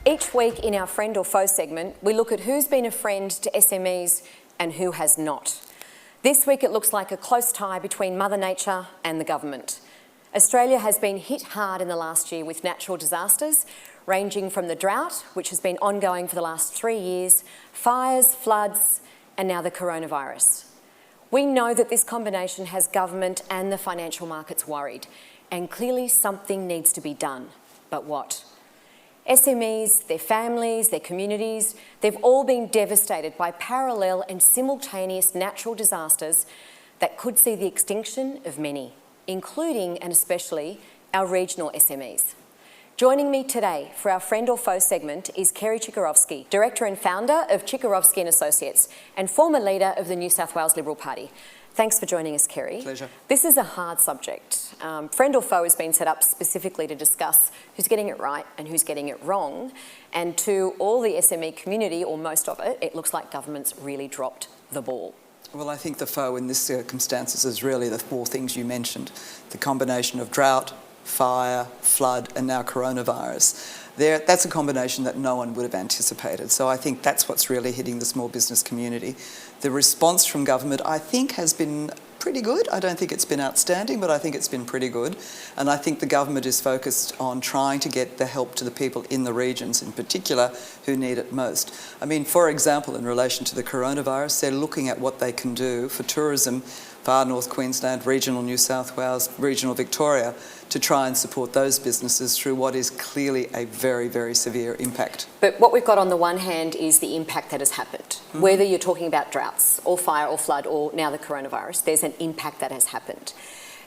Each week in our Friend or Foe segment, we look at who's been a friend to SMEs and who has not. This week it looks like a close tie between Mother Nature and the government. Australia has been hit hard in the last year with natural disasters, ranging from the drought, which has been ongoing for the last 3 years, fires, floods, and now the coronavirus. We know that this combination has government and the financial markets worried, and clearly something needs to be done. But what? SMEs, their families, their communities, they've all been devastated by parallel and simultaneous natural disasters that could see the extinction of many, including and especially our regional SMEs. Joining me today for our Friend or Foe segment is Kerry Chikarovski, Director and Founder of Chikarovski and Associates and former leader of the New South Wales Liberal Party. Thanks for joining us, Kerry. Pleasure. This is a hard subject. Friend or Foe has been set up specifically to discuss who's getting it right and who's getting it wrong. And to all the SME community, or most of it, it looks like government's really dropped the ball. Well, I think the foe in this circumstances is really the four things you mentioned. The combination of drought, fire, flood, and now coronavirus. That's a combination that no one would have anticipated. So I think that's what's really hitting the small business community. The response from government, I think, has been pretty good. I don't think it's been outstanding, but I think it's been pretty good. And I think the government is focused on trying to get the help to the people in the regions in particular who need it most. I mean, for example, in relation to the coronavirus, they're looking at what they can do for tourism, far north Queensland, regional New South Wales, regional Victoria, to try and support those businesses through what is clearly a very, very severe impact. But what we've got on the one hand is the impact that has happened. Mm-hmm. Whether you're talking about droughts or fire or flood or now the coronavirus, there's an impact that has happened.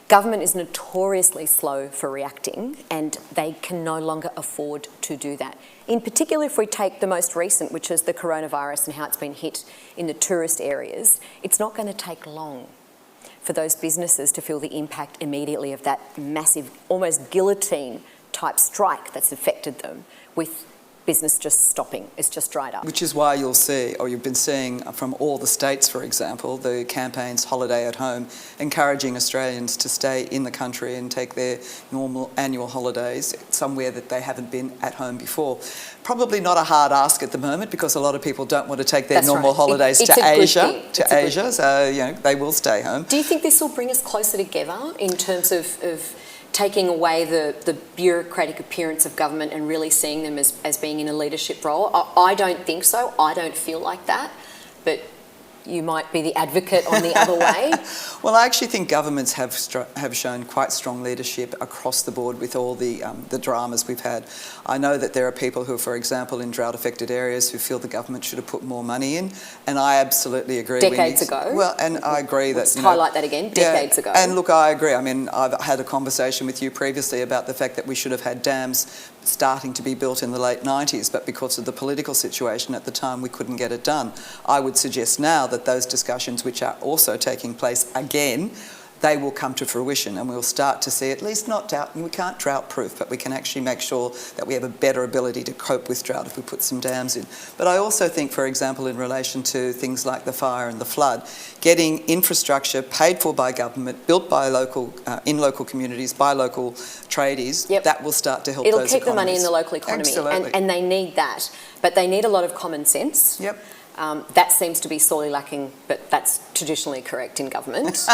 Government is notoriously slow for reacting and they can no longer afford to do that. In particular, if we take the most recent, which is the coronavirus and how it's been hit in the tourist areas, it's not going to take long for those businesses to feel the impact immediately of that massive, almost guillotine type strike that's affected them, with business just stopping. It's just dried up. Which is why you'll see, or you've been seeing from all the states, for example, the campaigns Holiday at Home, encouraging Australians to stay in the country and take their normal annual holidays somewhere that they haven't been at home before. Probably not a hard ask at the moment because a lot of people don't want to take their normal holidays to Asia, so you know they will stay home. Do you think this will bring us closer together in terms of taking away the bureaucratic appearance of government and really seeing them as being in a leadership role? I don't think so. I don't feel like that. But you might be the advocate on the other way. Well, I actually think governments have shown quite strong leadership across the board with all the dramas we've had. I know that there are people who, for example, in drought-affected areas who feel the government should have put more money in, and I absolutely agree. Decades ago. Well, and I agree that... Let's highlight that again, decades ago. And look, I agree. I mean, I've had a conversation with you previously about the fact that we should have had dams starting to be built in the late 90s, but because of the political situation at the time, we couldn't get it done. I would suggest now that those discussions, which are also taking place again, they will come to fruition and we'll start to see, at least not drought, we can't drought proof, but we can actually make sure that we have a better ability to cope with drought if we put some dams in. But I also think, for example, in relation to things like the fire and the flood, getting infrastructure paid for by government, built by in local communities, by local tradies, that will start to help those economies. It'll keep the money in the local economy. Absolutely. And they need that. But they need a lot of common sense. Yep. That seems to be sorely lacking, but that's traditionally correct in government.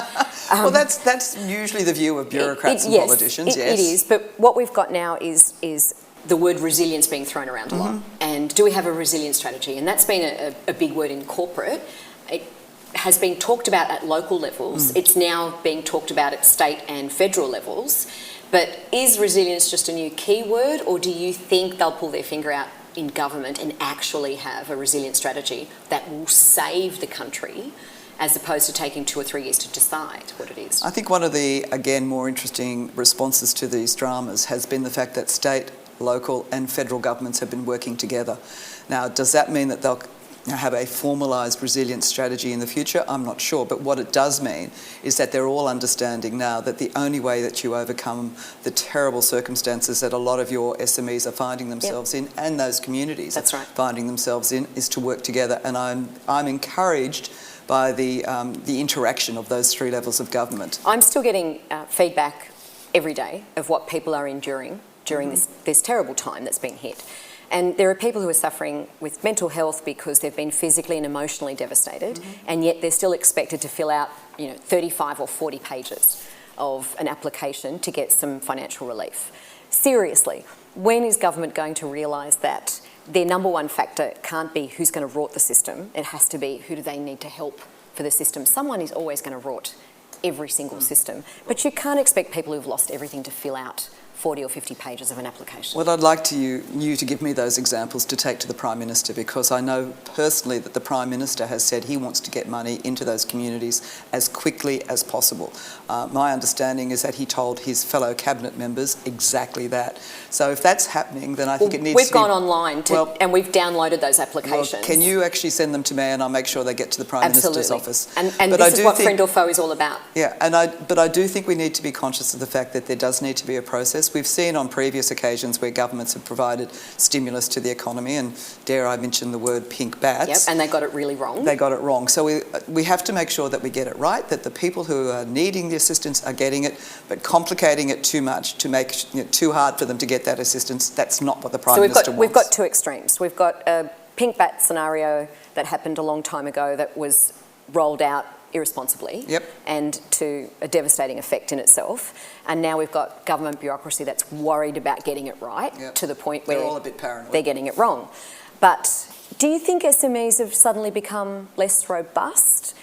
Well, that's usually the view of bureaucrats and politicians, yes. It is, but what we've got now is the word resilience being thrown around a lot. And do we have a resilience strategy? And that's been a big word in corporate. It has been talked about at local levels. It's now being talked about at state and federal levels. But is resilience just a new keyword, or do you think they'll pull their finger out in government and actually have a resilient strategy that will save the country as opposed to taking 2 or 3 years to decide what it is? I think one of the, again, more interesting responses to these dramas has been the fact that state, local and federal governments have been working together. Now, does that mean that they'll have a formalised resilience strategy in the future? I'm not sure, but what it does mean is that they're all understanding now that the only way that you overcome the terrible circumstances that a lot of your SMEs are finding themselves in, and those communities are finding themselves in, is to work together. And I'm encouraged by the interaction of those three levels of government. I'm still getting feedback every day of what people are enduring during this terrible time that's been hit. And there are people who are suffering with mental health because they've been physically and emotionally devastated, and yet they're still expected to fill out, 35 or 40 pages of an application to get some financial relief. Seriously, when is government going to realise that their number one factor can't be who's going to rort the system, it has to be who do they need to help for the system. Someone is always going to rort every single system, but you can't expect people who've lost everything to fill out 40 or 50 pages of an application. Well, I'd like you to give me those examples to take to the Prime Minister, because I know personally that the Prime Minister has said he wants to get money into those communities as quickly as possible. My understanding is that he told his fellow cabinet members exactly that. So if that's happening, then I think it needs to be... We've gone online and we've downloaded those applications. Well, can you actually send them to me, and I'll make sure they get to the Prime Minister's office? And this is what Friend or Foe is all about. Yeah, but I do think we need to be conscious of the fact that there does need to be a process. We've seen on previous occasions where governments have provided stimulus to the economy, and dare I mention the word pink bats. Yep, and they got it really wrong. They got it wrong. So we have to make sure that we get it right, that the people who are needing the assistance are getting it, but complicating it too much to make it too hard for them to get that assistance, that's not what the Prime Minister wants. We've got two extremes. We've got a pink bat scenario that happened a long time ago that was rolled out irresponsibly and to a devastating effect in itself. And now we've got government bureaucracy that's worried about getting it right to the point where they're all a bit paranoid. They're getting it wrong. But do you think SMEs have suddenly become less robust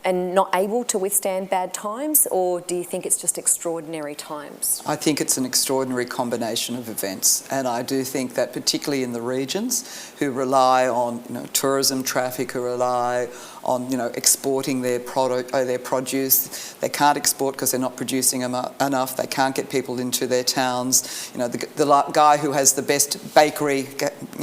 and not able to withstand bad times, or do you think it's just extraordinary times? I think it's an extraordinary combination of events, and I do think that particularly in the regions who rely on tourism traffic, who rely on exporting their produce, they can't export because they're not producing enough. They can't get people into their towns. The guy who has the best bakery,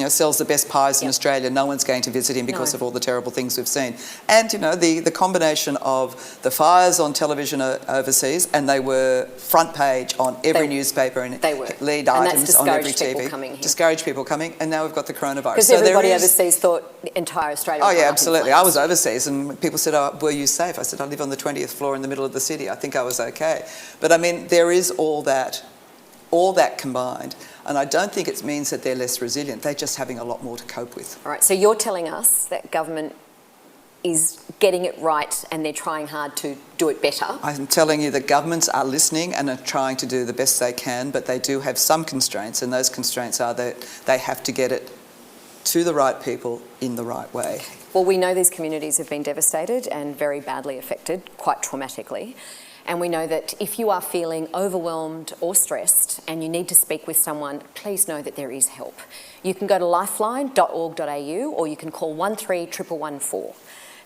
sells the best pies in Australia. No one's going to visit him because of all the terrible things we've seen. And the combination of the fires on television overseas, and they were front page on every newspaper and lead items on every TV. Discouraged people coming, and now we've got the coronavirus. Because everybody overseas thought the entire Australia was absolutely. I was overseas, and people said, were you safe? I said, I live on the 20th floor in the middle of the city. I think I was okay. But I mean, there is all that combined. And I don't think it means that they're less resilient. They're just having a lot more to cope with. All right, so you're telling us that government is getting it right and they're trying hard to do it better. I'm telling you that governments are listening and are trying to do the best they can, but they do have some constraints, and those constraints are that they have to get it to the right people in the right way. Okay. Well, we know these communities have been devastated and very badly affected, quite traumatically. And we know that if you are feeling overwhelmed or stressed and you need to speak with someone, please know that there is help. You can go to lifeline.org.au or you can call 131114.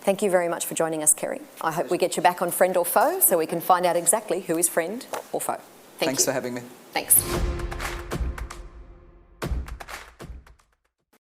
Thank you very much for joining us, Kerry. I hope we get you back on Friend or Foe so we can find out exactly who is friend or foe. Thanks for having me. Thanks.